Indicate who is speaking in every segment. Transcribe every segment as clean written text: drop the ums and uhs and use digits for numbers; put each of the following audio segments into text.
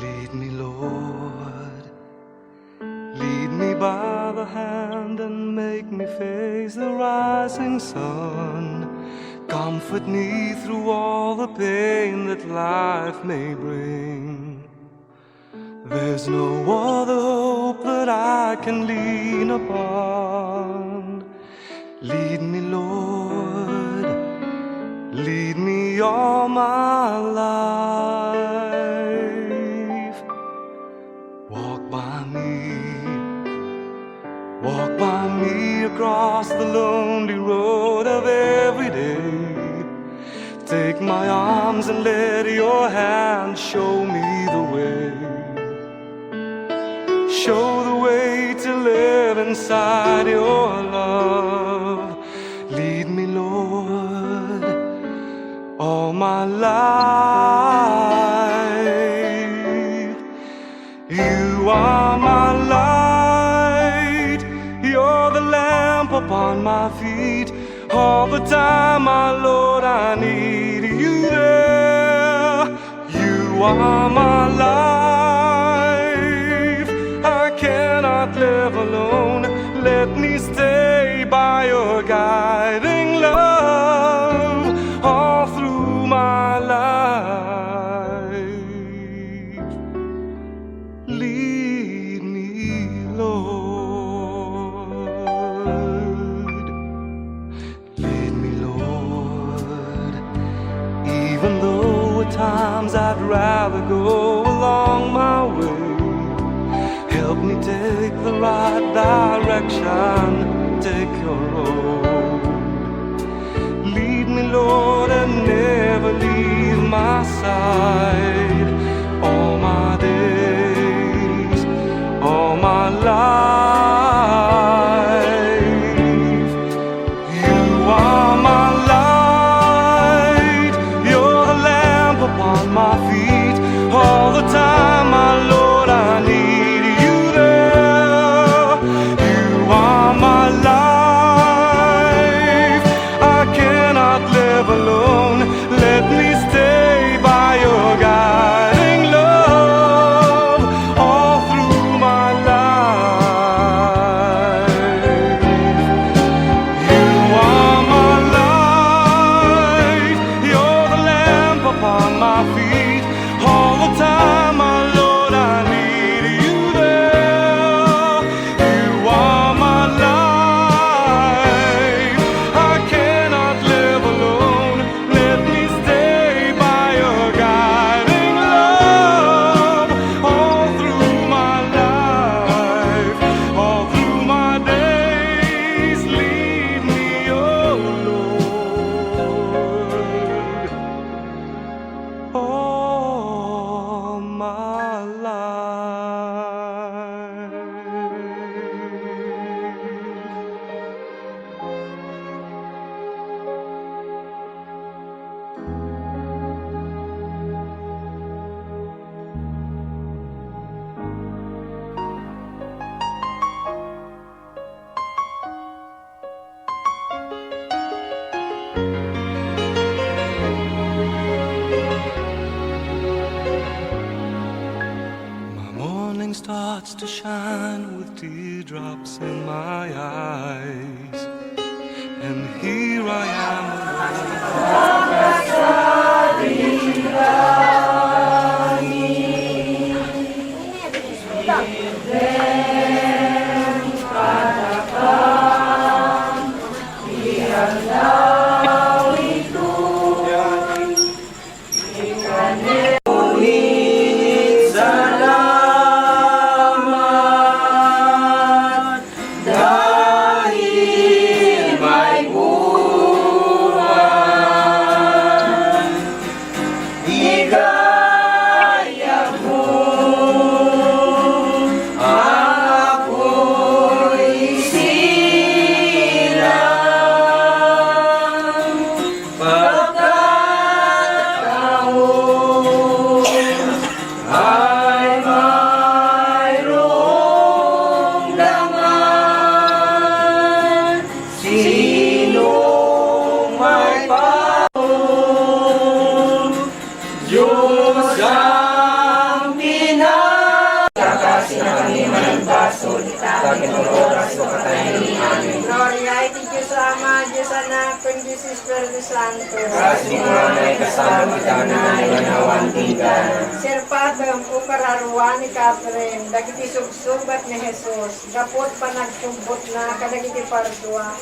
Speaker 1: Lead me, Lord, lead me by the hand and make me face the rising sun. Comfort me through all the pain that life may bring. There's no other hope that I can lean upon. Lead me, Lord, lead me all my life. Walk by me across the lonely road of every day. Take my arms and let your hand show me the way. Show the way to live inside your love. Lead me, Lord, all my life. You are my light, you're the lamp upon my feet. All the time, my Lord, I need you there. You are my life, I cannot live alone. Let me stay by your guiding love all through my life. Lead me, Lord, lead me, Lord. Even though at times I'd rather go along my way, help me take the right direction, take your road. Lead me, Lord, and never leave my side. All my days, all my life. You are my light, you're the lamp upon my feet. All the time, my Lord, I need you there. You are my life, I cannot live alone. Let me stay by your guiding love all through my life. You are my light, you're the lamp upon my feet. All the time, my Lord, I need you there. You are my life, I cannot live alone. Let me stay by your guiding love all through my life, all through my days. Lead me, oh Lord, all my life. My morning starts to shine with teardrops in my eyes, and here I am alone.
Speaker 2: Dahil may buhay Simon ay kasama kita na naganawan tigan.
Speaker 3: Sir Padam, o kararuan ni Catherine, dagiti sugsubat ni Jesus, dapot pa nagsumbot na kadagiti pardua.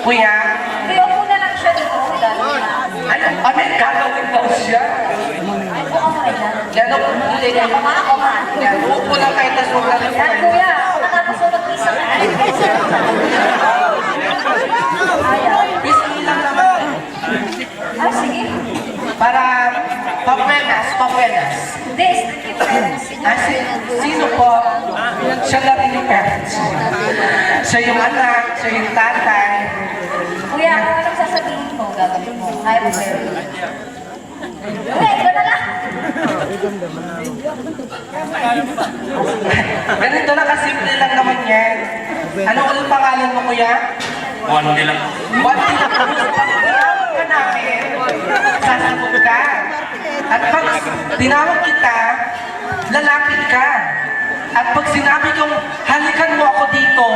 Speaker 4: Kuya,
Speaker 5: Kaya upo na lang siya dito kung gano'n na.
Speaker 4: ano? May gagawin daw siya.
Speaker 5: Ay, buka mo kayo dyan.
Speaker 4: Yan ako, hindi
Speaker 5: Hindi ako nga, ako nga.
Speaker 4: Yan, upo lang kayo, tas huwag lang
Speaker 5: Yan, kuya. Ako nakakasunod isa ka. Ayaw.
Speaker 4: Biscuit lang naman.
Speaker 5: Ah, sige.
Speaker 4: Para papenas.
Speaker 5: Hindi, strict parents.
Speaker 4: Sino po? Siya na rin yung parents. Siya yung anak, siya yung tatay.
Speaker 5: Kuya, kung anong sasabihin mo, gagawin mo. Kaya mo kayo. Hindi, ikaw na lang.
Speaker 4: Ganito lang kasimple lang naman yan. Ano ulit pangalan mo, kuya?
Speaker 2: One day lang.
Speaker 4: One thing na pag tinawag ka namin, sasagot ka. At pag tinawag kita, lalapit ka. At pag sinabi kong halikan mo ako dito,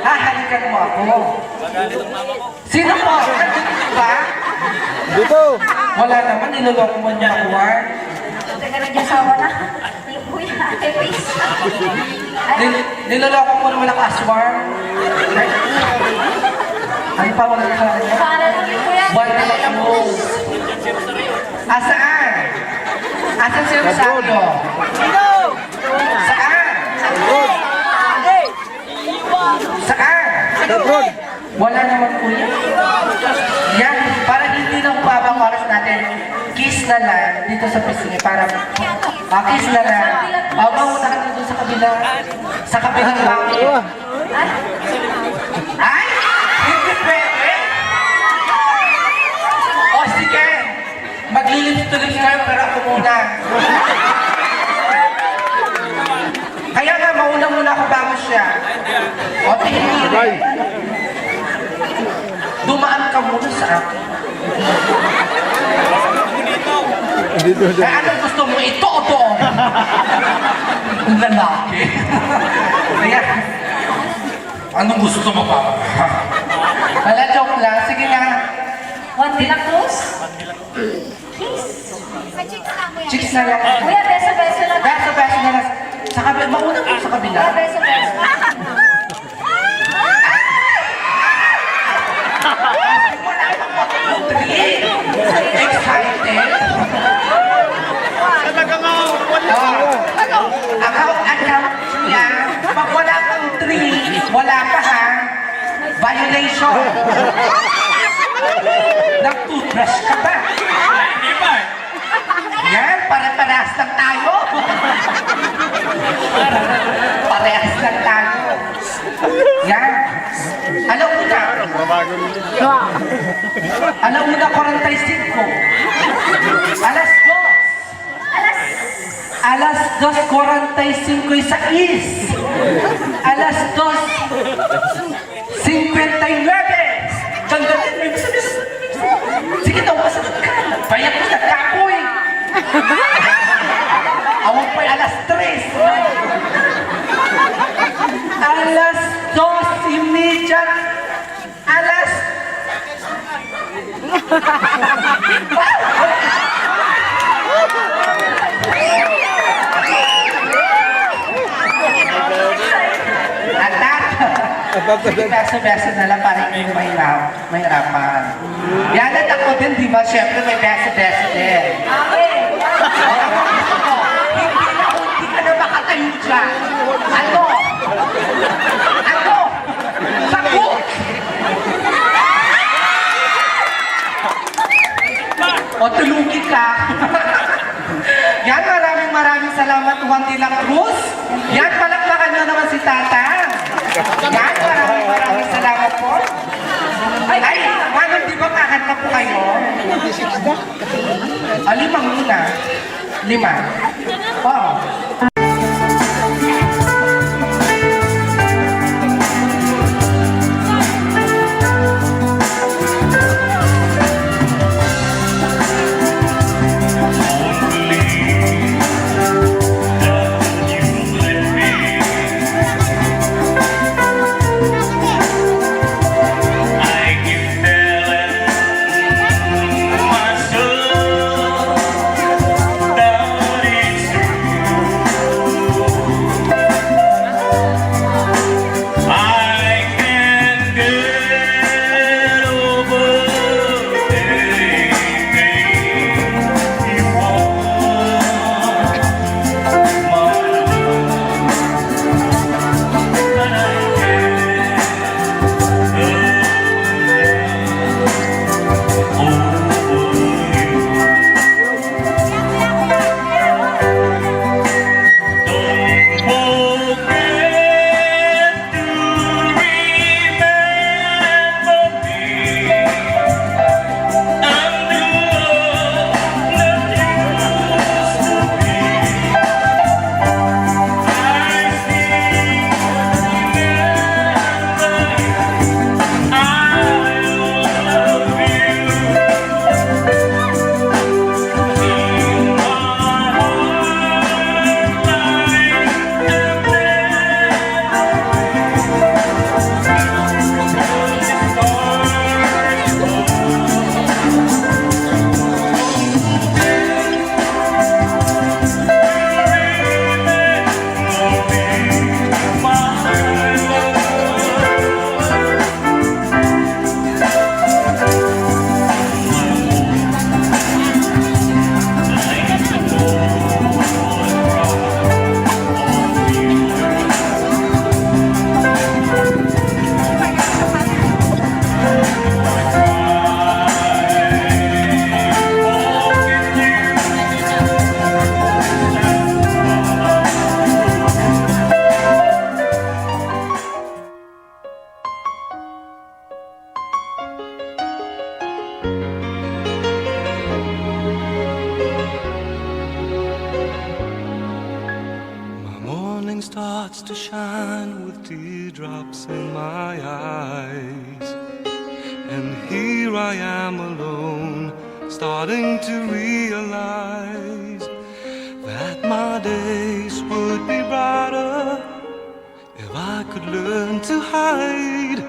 Speaker 4: hahalikan mo ako. Sino po? Nandito ba?
Speaker 6: Dito!
Speaker 4: Wala naman, niloloko mo niya ako, ha?
Speaker 5: Teka, nag-asawa na. Kuya, ay, please.
Speaker 4: Niloloko mo naman ako, Aswar. Ano pa wala ka niya?
Speaker 5: Para lang yun, kuya.
Speaker 4: One day lang mo. Asaan? Asan si Rosario? Saan? Saan?
Speaker 6: Tatrod!
Speaker 4: Wala naman kuya. Yan, para hindi na babang oras natin, kiss na lang dito sa pisngi. Para, kiss na lang. Muna ka dito sa kabila. Sa kabilang langit. Ay! Hindi pwede! O sige! Maglilips-tulips kayo pero ako muna. Kaya nga, mauna muna ako bago siya. O tingin.
Speaker 6: Ay!
Speaker 4: Dumaan ka muna sa akin.
Speaker 6: Dito, dito.
Speaker 4: Kaya anong gusto mo? Ito o to? Ang lalaki. Kaya, anong gusto mo pa? Wala, joke lang. Sige na.
Speaker 5: One day lang, close.
Speaker 4: Chicks na lang.
Speaker 5: Kuya, beso-beso lang.
Speaker 4: Beso-beso na lang. Sa kabila, mauna mo sa kabila.
Speaker 5: Kuya, beso-beso.
Speaker 4: Wala pang matutri. Excited. Account niya, pag wala pang 3, wala pa ha. Violation. Nag-toothbrush ka ba?
Speaker 2: Hindi ba?
Speaker 4: Yan, pare-parehas lang tayo. Parehas lang tayo. Yan. Alam mo na. Alam mo na 45. Alas 2:45 sa is. Alas 2:59. Ganda din, may bilis. Sige daw, masagot ka. Bayak mo na kapoy. Awag pa'y alas 3. Alas 2:30. Alas... Beso-beso na lang para hindi mo mahirapan. Yan at ako din, di ba? Siyempre may beso-beso din. Hindi ka na makatayo dyan. Ano? Sagot! O tulungin ka. Yan, maraming salamat, Juan de la Cruz. Yan, palakpakan nyo naman si Tata. Yan, maraming salamat po. Ay, Manong, di ba kakanta po kayo? 5 muna. 5. Oo.
Speaker 7: I keep telling myself that it's true.
Speaker 1: blind with teardrops in my eyes. And here I am alone, starting to realize that my days would be brighter if I could learn to hide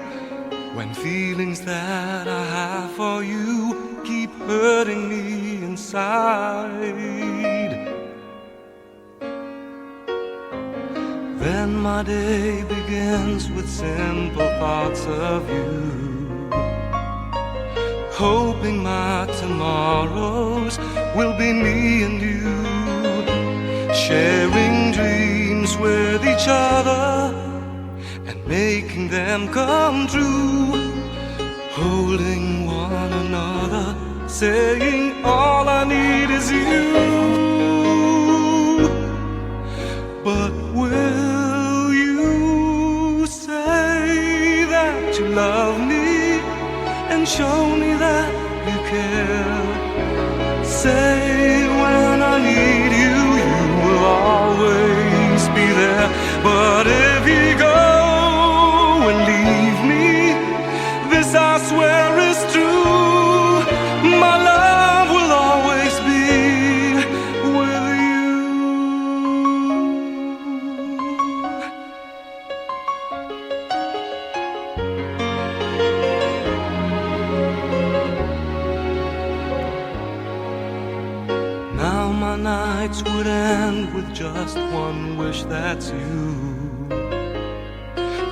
Speaker 1: when feelings that I have for you keep hurting me inside. Then my day begins with simple thoughts of you, hoping my tomorrows will be me and you, sharing dreams with each other and making them come true, holding one another, saying all I need is you. But will you say that you love me and show me that you care? Say when I need you, you will always be there. But if you go and leave me, this I swear is true, my love will always be with you. Now my nights would end with just one wish, that's you,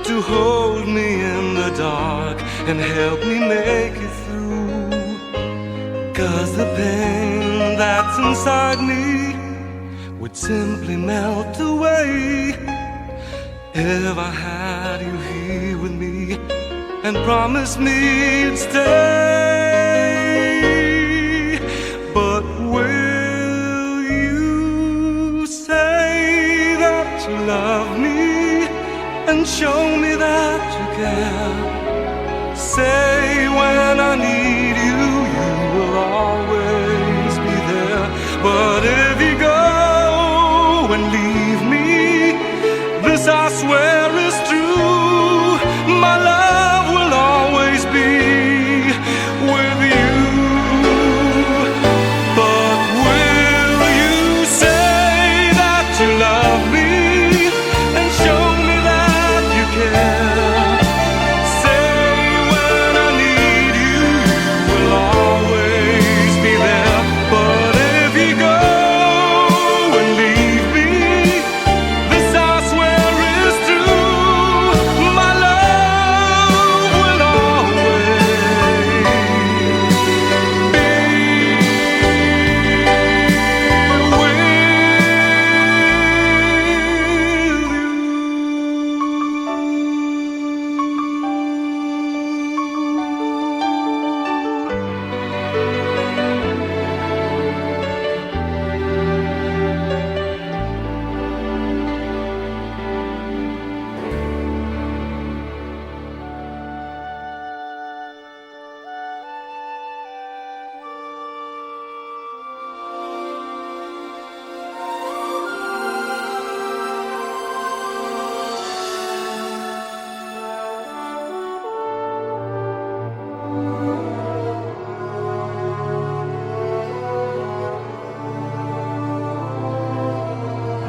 Speaker 1: to hold me in the dark and help me make it through. 'Cause the pain that's inside me would simply melt away if I had you here with me and promised me you'd stay. But will you say that you love me and show me that you care? Say when I need you, you will always be there. But if you go and leave me, this I swear is true, my love will always be with you. But will you say that you love me and show me that you care? Say when I need you, you will always be there. But if you go and leave me, this I swear is true, my love will always be with you.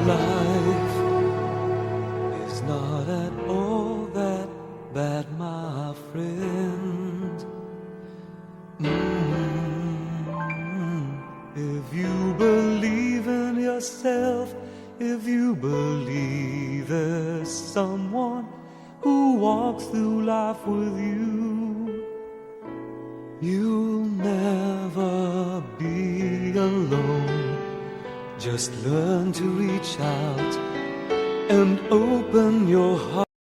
Speaker 1: Life is not at all that bad, my friend. If you believe in yourself, if you believe there's someone who walks through life with you, you'll never be alone. Just learn to reach out and open your heart.